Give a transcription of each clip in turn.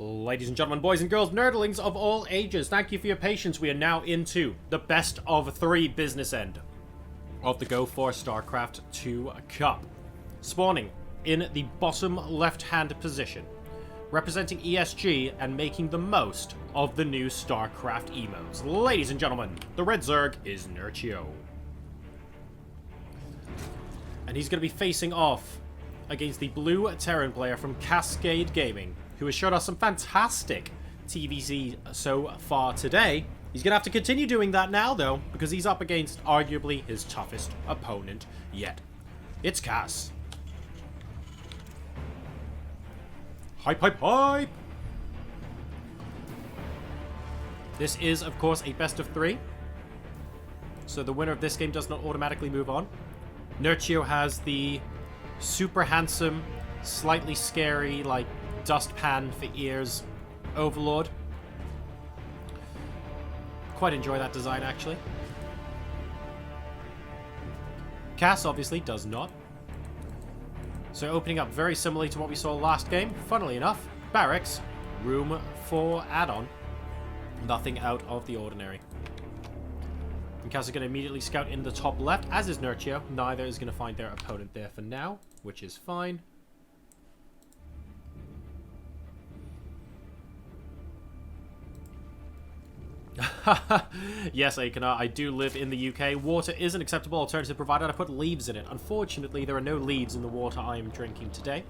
Ladies and gentlemen, boys and girls, nerdlings of all ages, thank you for your patience. We are now into the best of 3 business end of the Go4 StarCraft 2 Cup. Spawning in the bottom left-hand position, representing ESG and making the most of the new StarCraft emotes. Ladies and gentlemen, the red Zerg is Nerchio. And he's going to be facing off against the blue Terran player from Cascade Gaming, who has showed us some fantastic TVC so far today. He's going to have to continue doing that now, though, because he's up against arguably his toughest opponent yet. It's Cass. Hype, hype, hype! This is, of course, a best of 3. So the winner of this game does not automatically move on. Nerchio has the super handsome, slightly scary, like, dustpan for ears Overlord. Quite enjoy that design, actually. Cass obviously does not. So opening up very similarly to what we saw last game. Funnily enough, barracks, room for add-on. Nothing out of the ordinary. And Cass is going to immediately scout in the top left, as is Nerchio. Neither is going to find their opponent there for now, which is fine. Yes, Aikana, I do live in the UK. Water is an acceptable alternative provided I put leaves in it. Unfortunately, there are no leaves in the water I am drinking today.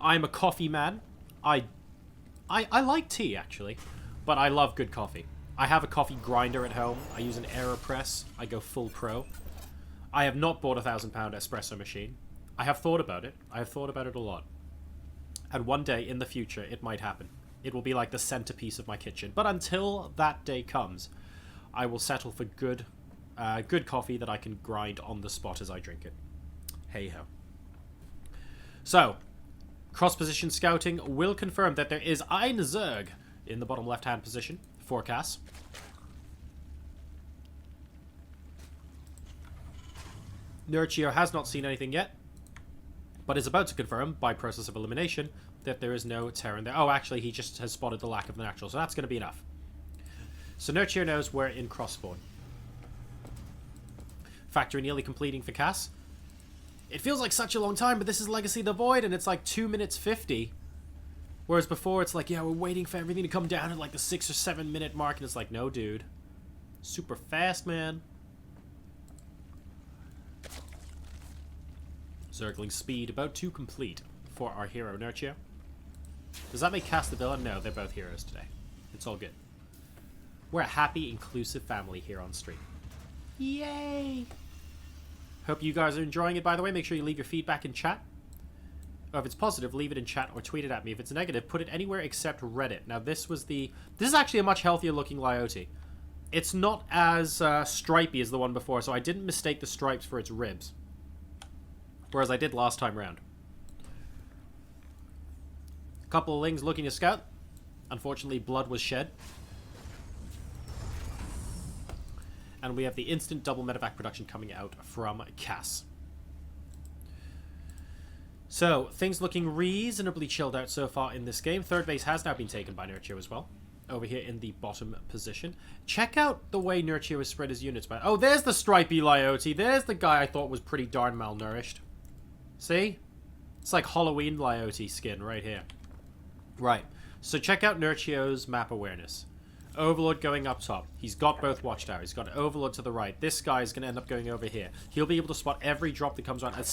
I'm a coffee man. I like tea, actually, but I love good coffee. I have a coffee grinder at home. I use an AeroPress. I go full pro. I have not bought a £1,000 espresso machine. I have thought about it. I have thought about it a lot. And one day in the future, it might happen. It will be like the centerpiece of my kitchen. But until that day comes, I will settle for good coffee that I can grind on the spot as I drink it. Hey-ho. So, cross-position scouting will confirm that there is ein Zerg in the bottom left-hand position for Cass. Nerchio has not seen anything yet, but is about to confirm, by process of elimination, that there is no Terran there. Oh, actually, he just has spotted the lack of the natural, so that's going to be enough. So Nerchio knows we're in cross-spawn. Factory nearly completing for Cass. It feels like such a long time, but this is Legacy of the Void, and it's like 2 minutes 50. Whereas before, it's like, yeah, we're waiting for everything to come down at like the 6 or 7 minute mark, and it's like, no, dude. Super fast, man. Zergling speed about to complete for our hero, Nerchio. Does that make Cass the villain? No, they're both heroes today. It's all good. We're a happy, inclusive family here on stream. Yay! Hope you guys are enjoying it, by the way. Make sure you leave your feedback in chat. Or if it's positive, leave it in chat or tweet it at me. If it's negative, put it anywhere except Reddit. Now, this is actually a much healthier looking Lyoti. It's not as stripy as the one before, so I didn't mistake the stripes for its ribs. Whereas I did last time round. A couple of Lings looking to scout. Unfortunately, blood was shed. And we have the instant double medevac production coming out from Cass. So, things looking reasonably chilled out so far in this game. Third base has now been taken by Nerchio as well. Over here in the bottom position. Check out the way Nerchio has spread his units. Oh, there's the stripy Lyoti. There's the guy I thought was pretty darn malnourished. See? It's like Halloween Lyoti skin right here. Right. So check out Nerchio's map awareness. Overlord going up top. He's got both watchtowers. He's got Overlord to the right. This guy is going to end up going over here. He'll be able to spot every drop that comes around.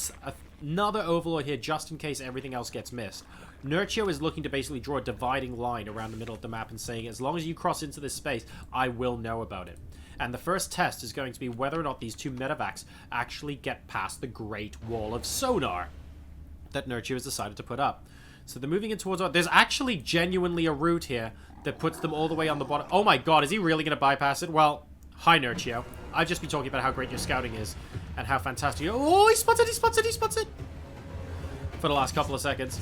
Another Overlord here just in case everything else gets missed. Nerchio is looking to basically draw a dividing line around the middle of the map and saying, as long as you cross into this space, I will know about it. And the first test is going to be whether or not these 2 medevacs actually get past the Great Wall of Sonar that Nerchio has decided to put up. So they're moving in towards... There's actually genuinely a route here that puts them all the way on the bottom. Oh my god, is he really going to bypass it? Well, hi Nerchio. I've just been talking about how great your scouting is and how fantastic... Oh, he spots it, he spots it, he spots it! For the last couple of seconds.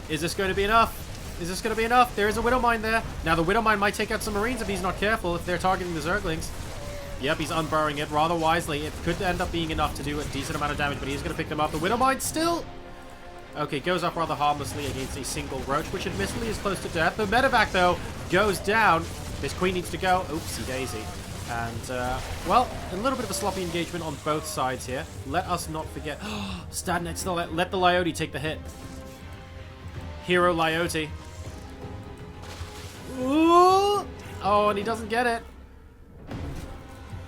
Is this going to be enough? Is this going to be enough? There is a Widowmine there. Now, the Widowmine might take out some Marines if he's not careful, if they're targeting the Zerglings. Yep, he's unburrowing it rather wisely. It could end up being enough to do a decent amount of damage, but he's going to pick them up. The Widowmine still Okay, goes up rather harmlessly against a single roach, which admittedly is close to death. The medevac, though, goes down. This queen needs to go. Oopsie daisy. And, well, a little bit of a sloppy engagement on both sides here. Let us not forget... Stand next to the... Let the Lyote take the hit. Hero Lyote. Ooh! Oh, and he doesn't get it.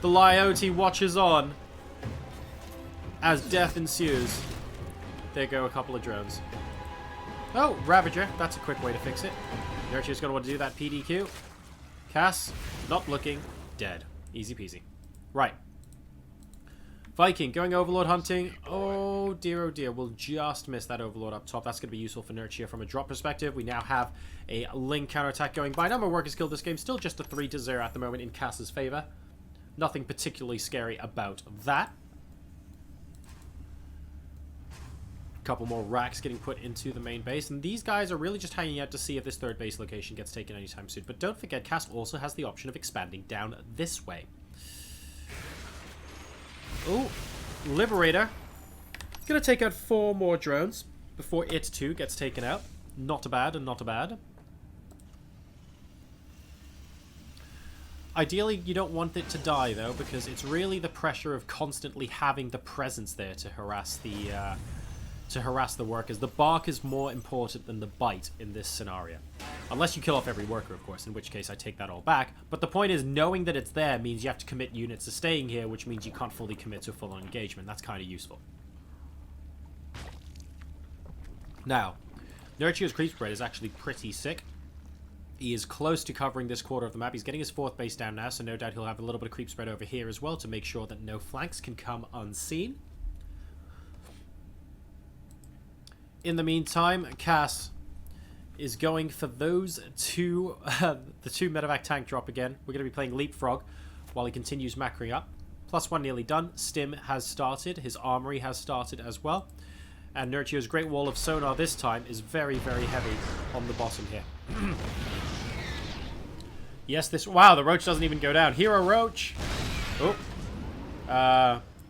The Lyote watches on as death ensues. There go a couple of drones. Oh, Ravager. That's a quick way to fix it. Nerchio's going to want to do that PDQ. Cass, not looking, dead. Easy peasy. Right. Viking, going Overlord hunting. Oh dear, we'll just miss that Overlord up top. That's going to be useful for Nerchio from a drop perspective. We now have a Ling counterattack going by. Number of workers killed this game. Still just a 3-0 at the moment in Cass's favor. Nothing particularly scary about that. Couple more racks getting put into the main base, and these guys are really just hanging out to see if this third base location gets taken anytime soon. But don't forget, Cass also has the option of expanding down this way. Oh, Liberator. It's going to take out 4 more drones before it too gets taken out. Not bad, and not bad. Ideally, you don't want it to die, though, because it's really the pressure of constantly having the presence there to harass the workers. The bark is more important than the bite in this scenario. Unless you kill off every worker, of course, in which case I take that all back. But the point is, knowing that it's there means you have to commit units to staying here, which means you can't fully commit to a full-on engagement. That's kind of useful. Now, Nerchio's creep spread is actually pretty sick. He is close to covering this quarter of the map. He's getting his 4th base down now, so no doubt he'll have a little bit of creep spread over here as well to make sure that no flanks can come unseen. In the meantime, Cass is going for those two, the 2 medevac tank drop again. We're going to be playing Leapfrog while he continues macroing up. +1 nearly done. Stim has started. His armory has started as well. And Nerchio's Great Wall of Sonar this time is very, very heavy on the bottom here. Yes, this... Wow, the Roach doesn't even go down. Hero Roach! Oh.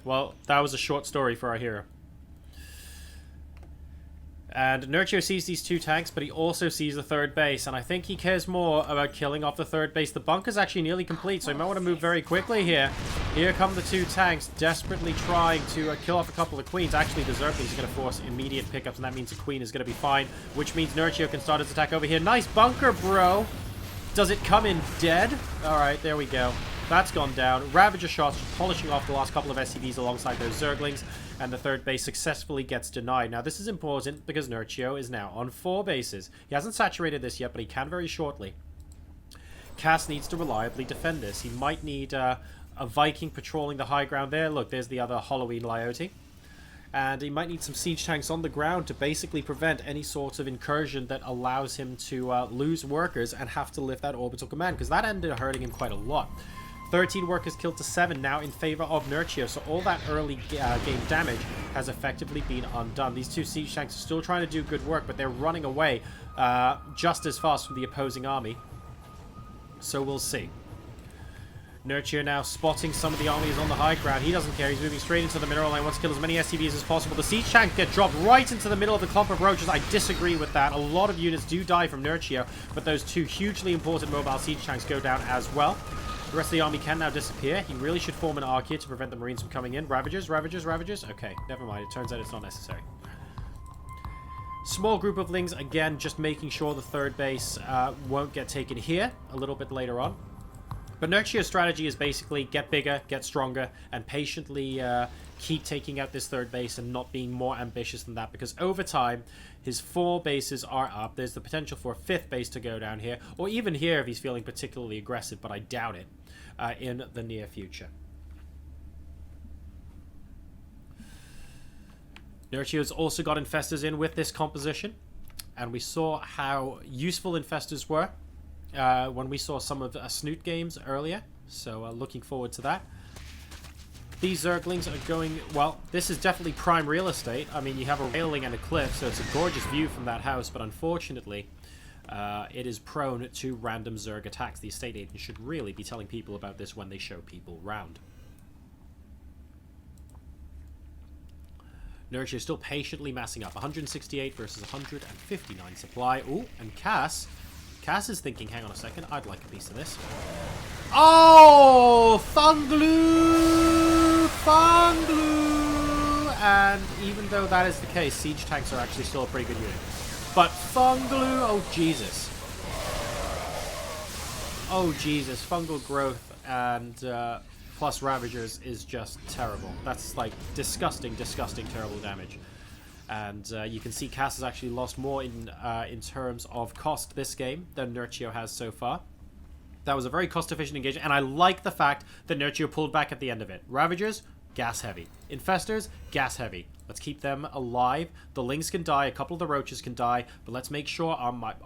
Well, that was a short story for our hero. And Nerchio sees these 2 tanks, but he also sees the 3rd base. And I think he cares more about killing off the 3rd base. The bunker's actually nearly complete, so he might want to move very quickly here. Here come the 2 tanks, desperately trying to kill off a couple of queens. Actually, the Zerglings are going to force immediate pickups, and that means the queen is going to be fine. Which means Nerchio can start his attack over here. Nice bunker, bro! Does it come in dead? Alright, there we go. That's gone down. Ravager shots polishing off the last couple of SCVs alongside those Zerglings, and the 3rd base successfully gets denied. Now, this is important because Nerchio is now on 4 bases. He hasn't saturated this yet, but he can very shortly. Cass needs to reliably defend this. He might need a Viking patrolling the high ground there. Look, there's the other Halloween Lyote. And he might need some siege tanks on the ground to basically prevent any sort of incursion that allows him to lose workers and have to lift that orbital command, because that ended up hurting him quite a lot. 13 workers killed to 7 now in favor of Nerchio, so all that early game damage has effectively been undone. These 2 siege tanks are still trying to do good work, but they're running away just as fast from the opposing army. So we'll see. Nerchio now spotting some of the armies on the high ground. He doesn't care. He's moving straight into the mineral line. Wants to kill as many SCVs as possible. The siege tank get dropped right into the middle of the clump of roaches. I disagree with that. A lot of units do die from Nerchio, but those 2 hugely important mobile siege tanks go down as well. The rest of the army can now disappear. He really should form an arc here to prevent the Marines from coming in. Ravagers, Ravagers, Ravagers. Okay, never mind. It turns out it's not necessary. Small group of Lings, again, just making sure the 3rd base won't get taken here a little bit later on. But Nerchio's strategy is basically get bigger, get stronger, and patiently keep taking out this 3rd base and not being more ambitious than that, because over time, his 4 bases are up. There's the potential for a 5th base to go down here, or even here if he's feeling particularly aggressive, but I doubt it in the near future. Nerchio's also got Infestors in with this composition, and we saw how useful Infestors were when we saw some of Snoot games earlier, so looking forward to that. These Zerglings are going... Well, this is definitely prime real estate. I mean, you have a railing and a cliff, so it's a gorgeous view from that house, but unfortunately, it is prone to random Zerg attacks. The estate agent should really be telling people about this when they show people round. Nerchio still patiently massing up. 168 versus 159 supply. Ooh, and Cass is thinking, hang on a second, I'd like a piece of this. Oh! Funglu! And even though that is the case, siege tanks are actually still a pretty good unit. But Funglu, oh Jesus. Oh Jesus, fungal growth and plus Ravagers is just terrible. That's like disgusting, terrible damage. And you can see Cass has actually lost more in terms of cost this game than Nerchio has so far. That was a very cost-efficient engagement, and I like the fact that Nerchio pulled back at the end of it. Ravagers, gas-heavy. Infestors, gas-heavy. Let's keep them alive. The Lings can die, a couple of the Roaches can die, but let's make sure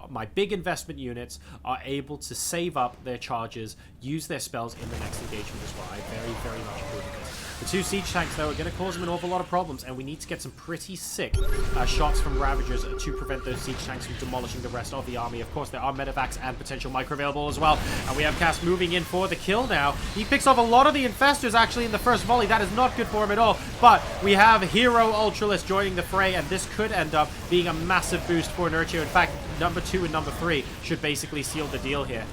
my big investment units are able to save up their charges, use their spells in the next engagement as well. I very, very much approve of this. The two siege tanks, though, are going to cause them an awful lot of problems, and we need to get some pretty sick shots from Ravagers to prevent those siege tanks from demolishing the rest of the army. Of course, there are medevacs and potential micro available as well, and we have Cass moving in for the kill now. He picks off a lot of the Infestors, actually, in the first volley. That is not good for him at all, but we have Hero Ultralist joining the fray, and this could end up being a massive boost for Nerchio. In fact, number 2 and number 3 should basically seal the deal here.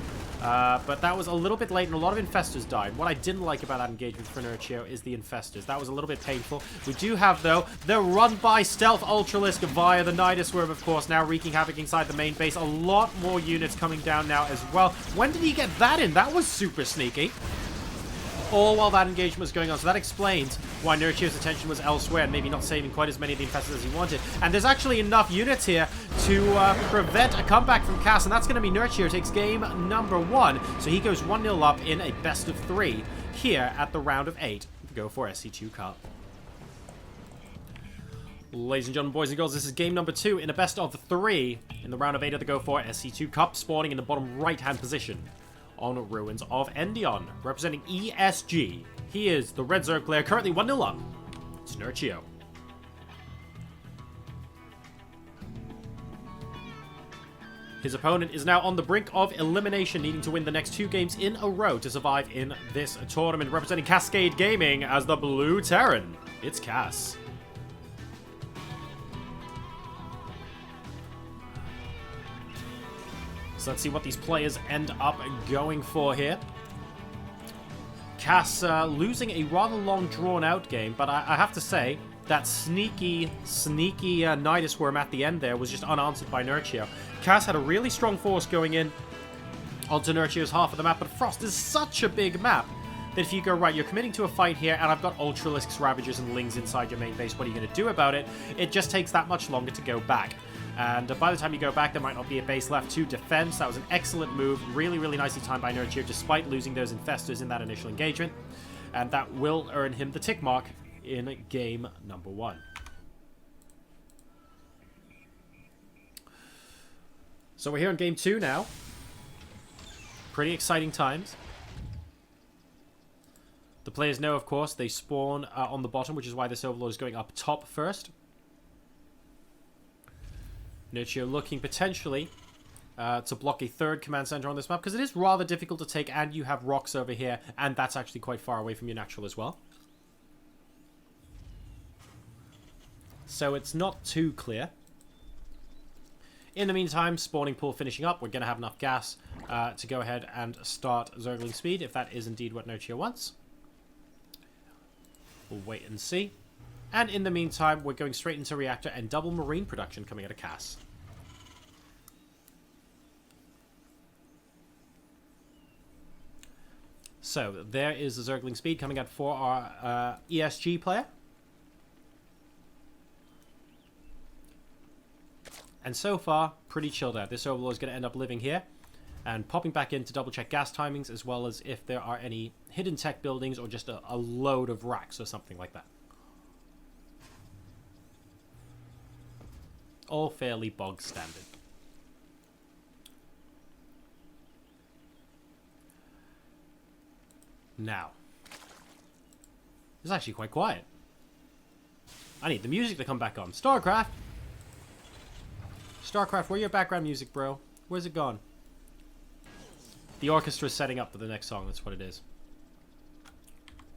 But that was a little bit late, and a lot of Infestors died. What I didn't like about that engagement for Nerchio is the Infestors. That was a little bit painful. We do have, though, the run-by Stealth Ultralisk via the Nidus Worm, of course, now wreaking havoc inside the main base. A lot more units coming down now as well. When did he get that in? That was super sneaky. All while that engagement was going on. So that explains why Nerchio's attention was elsewhere and maybe not saving quite as many of the Infestors as he wanted. And there's actually enough units here to prevent a comeback from Cass, and that's going to be Nerchio takes game number 1. So he goes 1-0 up in a best of 3 here at the round of 8. Go4SC2 Cup. Ladies and gentlemen, boys and girls, this is game number 2 in a best of 3 in the round of 8 of the Go4SC2 Cup, spawning in the bottom right-hand position on Ruins of Endion, representing ESG. He is the Red Zerg player, currently 1-0 up. It's Nerchio. His opponent is now on the brink of elimination, needing to win the next 2 games in a row to survive in this tournament, representing Cascade Gaming as the Blue Terran. It's Cass. So let's see what these players end up going for here. Cass losing a rather long, drawn-out game, but I have to say, that sneaky Nidus Worm at the end there was just unanswered by Nerchio. Cass had a really strong force going in onto Nerchio's half of the map, but Frost is such a big map that if you go, right, you're committing to a fight here, and I've got Ultralisks, Ravagers, and Lings inside your main base, what are you going to do about it? It just takes that much longer to go back. And by the time you go back, there might not be a base left to defend. So that was an excellent move. Really, really nicely timed by Nerchio, despite losing those Infestors in that initial engagement. And that will earn him the tick mark in game number 1. So we're here in game 2 now. Pretty exciting times. The players know, of course, they spawn on the bottom, which is why this Overlord is going up top first. Nerchio looking potentially to block a 3rd command center on this map, because it is rather difficult to take, and you have rocks over here, and that's actually quite far away from your natural as well. So it's not too clear. In the meantime, spawning pool finishing up. We're going to have enough gas to go ahead and start Zergling speed, if that is indeed what Nerchio wants. We'll wait and see. And in the meantime, we're going straight into reactor and double marine production coming out of Cass. So there is the Zergling speed coming out for our ESG player. And so far, pretty chilled out. This Overlord is going to end up living here and popping back in to double check gas timings, as well as if there are any hidden tech buildings or just a load of racks or something like that. All fairly bog standard. Now, it's actually quite quiet. I need the music to come back on. StarCraft! StarCraft, where's your background music, bro? Where's it gone? The orchestra's setting up for the next song, that's what it is.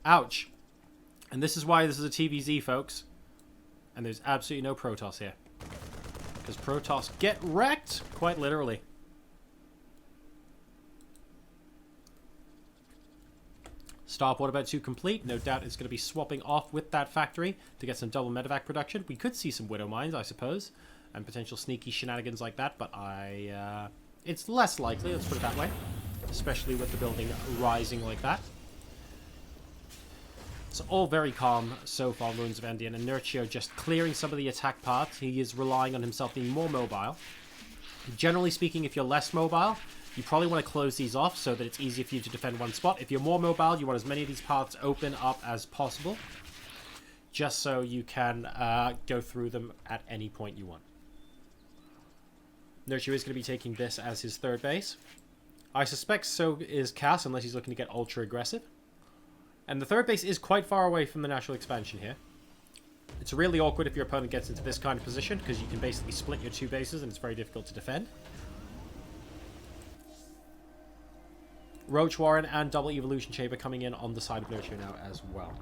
Ouch. And this is why this is a TVZ, folks. And there's absolutely no Protoss here. Because Protoss get wrecked, quite literally. Starport about to complete. No doubt it's going to be swapping off with that factory to get some double medevac production. We could see some Widow Mines, I suppose, and potential sneaky shenanigans like that, but it's less likely, let's put it that way, especially with the building rising like that. It's all very calm so far, Ruins of Endian, and Nerchio just clearing some of the attack paths. He is relying on himself being more mobile. Generally speaking, if you're less mobile, you probably want to close these off so that it's easier for you to defend one spot. If you're more mobile, you want as many of these paths open up as possible, just so you can go through them at any point you want. Nerchio is going to be taking this as his third base. I suspect so is Cass, unless he's looking to get ultra aggressive. And the third base is quite far away from the natural expansion here. It's really awkward if your opponent gets into this kind of position, because you can basically split your two bases and it's very difficult to defend. Roach Warren and Double Evolution Chamber coming in on the side of Nerchio now as well.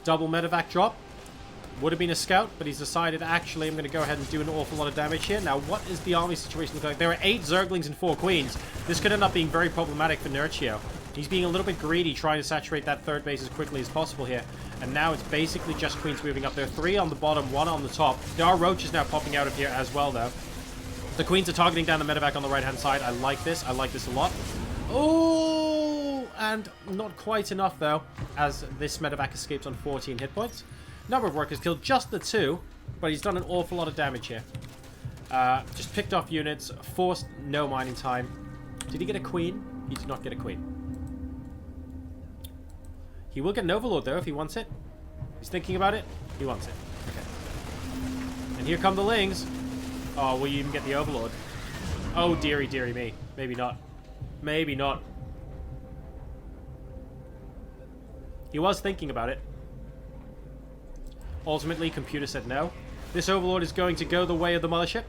Double medevac drop. Would have been a scout, but he's decided, actually, I'm going to go ahead and do an awful lot of damage here. Now, what is the army situation look like? There are 8 Zerglings and 4 Queens. This could end up being very problematic for Nerchio. He's being a little bit greedy, trying to saturate that third base as quickly as possible here. And now it's basically just Queens moving up. There are 3 on the bottom, 1 on the top. There are Roaches now popping out of here as well, though. The Queens are targeting down the medevac on the right-hand side. I like this. I like this a lot. Oh! And not quite enough, though, as this medevac escapes on 14 hit points. Number of workers killed, just the 2, but he's done an awful lot of damage here. Just picked off units, forced no mining time. Did he get a queen? He did not get a queen. He will get an overlord, though, if he wants it. He's thinking about it. He wants it. Okay. And here come the Lings. Oh, will you even get the overlord? Oh, dearie, dearie me. Maybe not. Maybe not. He was thinking about it. Ultimately, computer said no. This overlord is going to go the way of the mothership.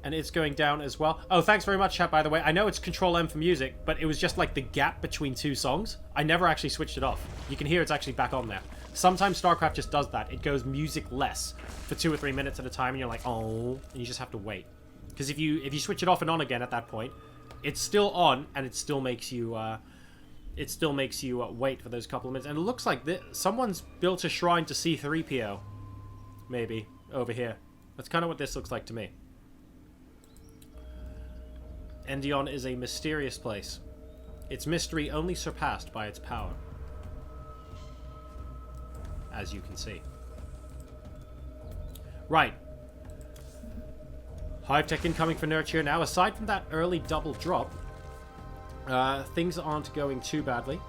And it's going down as well. Oh, thanks very much, chat, by the way. I know it's Control-M for music, but it was just like the gap between 2 songs. I never actually switched it off. You can hear it's actually back on there. Sometimes StarCraft just does that. It goes music-less for 2 or 3 minutes at a time, and you're like, oh, and you just have to wait. Because if you switch it off and on again at that point, it's still on, and it still makes you... wait for those couple of minutes. And it looks like someone's built a shrine to C3PO. Maybe. Over here. That's kind of what this looks like to me. Endion is a mysterious place. Its mystery only surpassed by its power. As you can see. Right. Hive Tech incoming for Nerchio now. Aside from that early double drop, things aren't going too badly.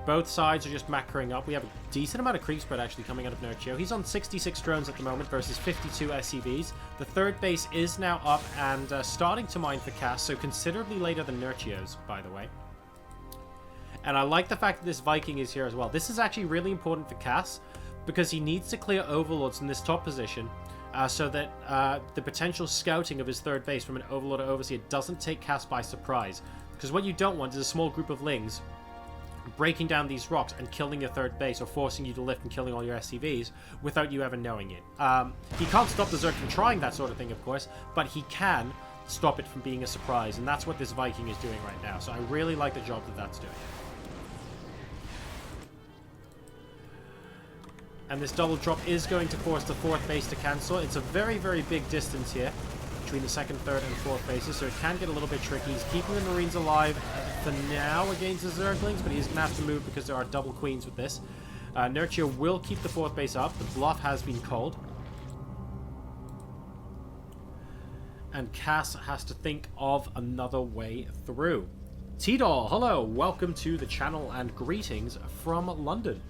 Both sides are just macroing up. We have a decent amount of creep spread actually coming out of Nerchio. He's on 66 drones at the moment versus 52 SCVs. The third base is now up and starting to mine for Cass, so considerably later than Nerchio's, by the way. And I like the fact that this Viking is here as well. This is actually really important for Cass because he needs to clear overlords in this top position so that the potential scouting of his third base from an overlord or overseer doesn't take Cass by surprise. Because what you don't want is a small group of Lings breaking down these rocks and killing your third base or forcing you to lift and killing all your SCVs without you ever knowing it. He can't stop the Zerg from trying that sort of thing, of course, but he can stop it from being a surprise, and that's what this Viking is doing right now. So I really like the job that that's doing. And this double drop is going to force the fourth base to cancel. It's a very, very big distance here between the second, third, and fourth bases, so it can get a little bit tricky. He's keeping the Marines alive for now against the Zerglings, but he's going to have to move because there are double Queens with this. Nerchio will keep the fourth base up. The bluff has been called. And Cass has to think of another way through. T-Doll, hello, welcome to the channel and greetings from London.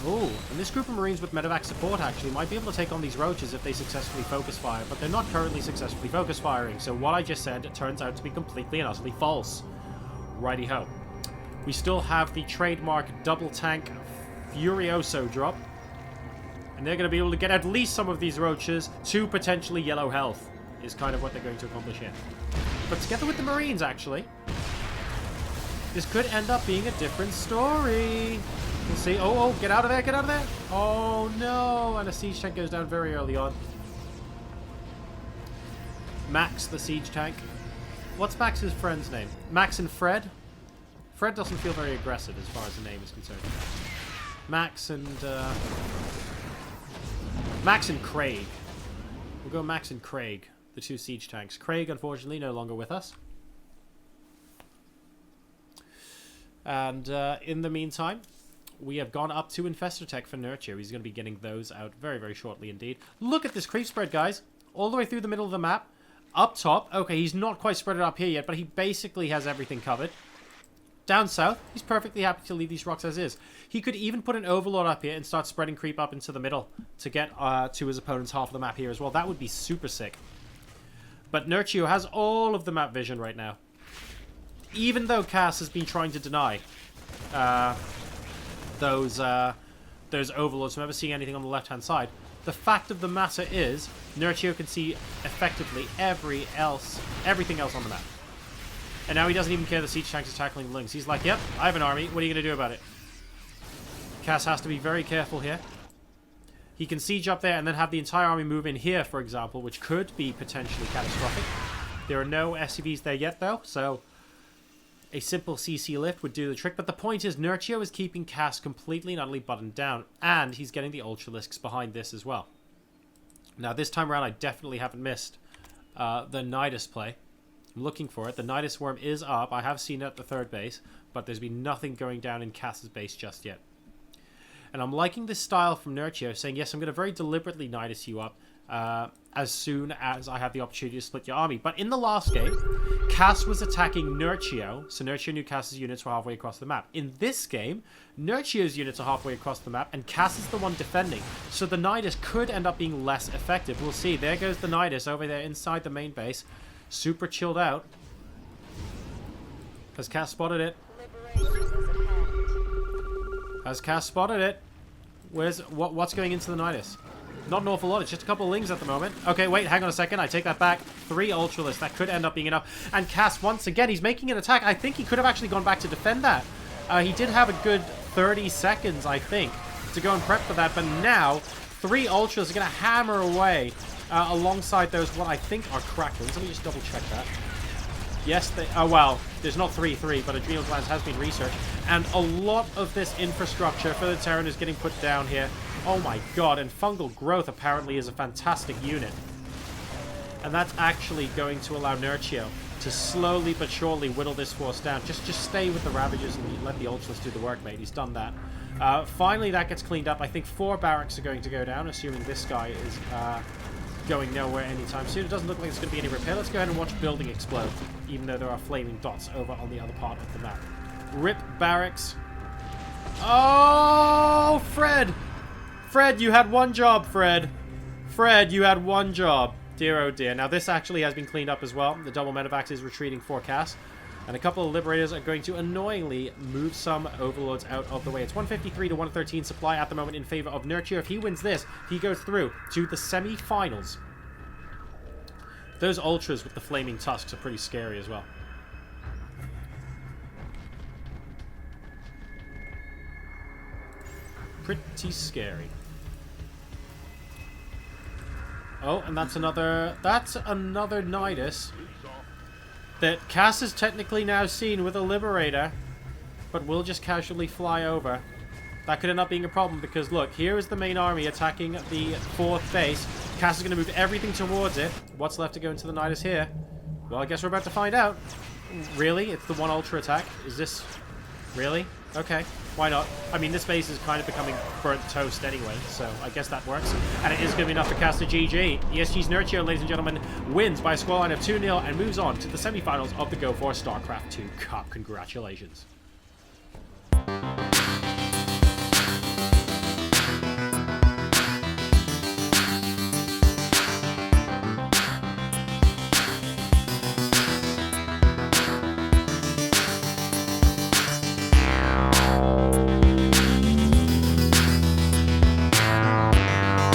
Oh, and this group of Marines with medevac support actually might be able to take on these roaches if they successfully focus fire, but they're not currently successfully focus firing, so what I just said turns out to be completely and utterly false. Righty-ho. We still have the trademark double tank Furioso drop, and they're going to be able to get at least some of these roaches to potentially yellow health, is kind of what they're going to accomplish here. But together with the Marines, actually, this could end up being a different story. We'll see. Oh, get out of there, get out of there. Oh, no. And a siege tank goes down very early on. Max, the siege tank. What's Max's friend's name? Max and Fred? Fred doesn't feel very aggressive as far as the name is concerned. Max and Craig. We'll go Max and Craig, the two siege tanks. Craig, unfortunately, no longer with us. And in the meantime, we have gone up to Infestor Tech for Nerchio. He's going to be getting those out very, very shortly indeed. Look at this creep spread, guys. All the way through the middle of the map. Up top. Okay, he's not quite spread it up here yet, but he basically has everything covered. Down south, he's perfectly happy to leave these rocks as is. He could even put an Overlord up here and start spreading creep up into the middle to get to his opponent's half of the map here as well. That would be super sick. But Nerchio has all of the map vision right now. Even though Cass has been trying to deny those Overlords from ever seeing anything on the left-hand side, the fact of the matter is Nerchio can see effectively everything else on the map. And now he doesn't even care the siege tanks are tackling Lings. He's like, yep, I have an army. What are you going to do about it? Cass has to be very careful here. He can siege up there and then have the entire army move in here, for example, which could be potentially catastrophic. There are no SCVs there yet, though, so a simple CC lift would do the trick. But the point is, Nerchio is keeping Cass completely and utterly buttoned down, and he's getting the Ultralisks behind this as well. Now, this time around, I definitely haven't missed the Nidus play. I'm looking for it. The Nidus Worm is up. I have seen it at the third base, but there's been nothing going down in Cass's base just yet. And I'm liking this style from Nerchio, saying, yes, I'm going to very deliberately Nidus you up as soon as I have the opportunity to split your army. But in the last game, Cass was attacking Nerchio, so Nerchio knew Cass's units were halfway across the map. In this game, Nerchio's units are halfway across the map, and Cass is the one defending. So the Nidus could end up being less effective. We'll see. There goes the Nidus over there inside the main base. Super chilled out. Has Cass spotted it? Has Cass spotted it? What's going into the Nidus? Not an awful lot. It's just a couple of Lings at the moment. Okay, wait, hang on a second. I take that back. 3 Ultralisks. That could end up being enough. And Cass, once again, he's making an attack. I think he could have actually gone back to defend that. He did have a good 30 seconds, I think, to go and prep for that. But now, 3 Ultras are going to hammer away alongside those, what I think are Krakens. Let me just double check that. Yes, they... Oh, well, there's not 3-3, but Adrenal Glands has been researched. And a lot of this infrastructure for the Terran is getting put down here. Oh my god, and Fungal Growth apparently is a fantastic unit. And that's actually going to allow Nerchio to slowly but surely whittle this force down. Just stay with the Ravagers and let the Ultras do the work, mate. He's done that. Finally, that gets cleaned up. I think 4 barracks are going to go down, assuming this guy is going nowhere anytime soon. It doesn't look like there's going to be any repair. Let's go ahead and watch building explode, even though there are flaming dots over on the other part of the map. Rip barracks. Oh, Fred! Fred, you had one job, Fred. Fred, you had one job. Dear, oh dear. Now, this actually has been cleaned up as well. The double medevac is retreating for Cass. And a couple of Liberators are going to annoyingly move some Overlords out of the way. It's 153 to 113 supply at the moment in favor of Nerchio. If he wins this, he goes through to the semi-finals. Those Ultras with the flaming tusks are pretty scary as well. Pretty scary. Oh, and that's another Nidus that Cass is technically now seen with a Liberator, but will just casually fly over. That could end up being a problem because, look, here is the main army attacking the 4th base. Cass is going to move everything towards it. What's left to go into the Nidus here? Well, I guess we're about to find out. Really? It's the 1 Ultra attack? Is this... Really? Okay. Why not? I mean, this base is kind of becoming burnt toast anyway, so I guess that works. And it is going to be enough to cast a GG. ESG's Nerchio, ladies and gentlemen, wins by a scoreline of 2-0 and moves on to the semifinals of the Go4 StarCraft 2 Cup. Congratulations.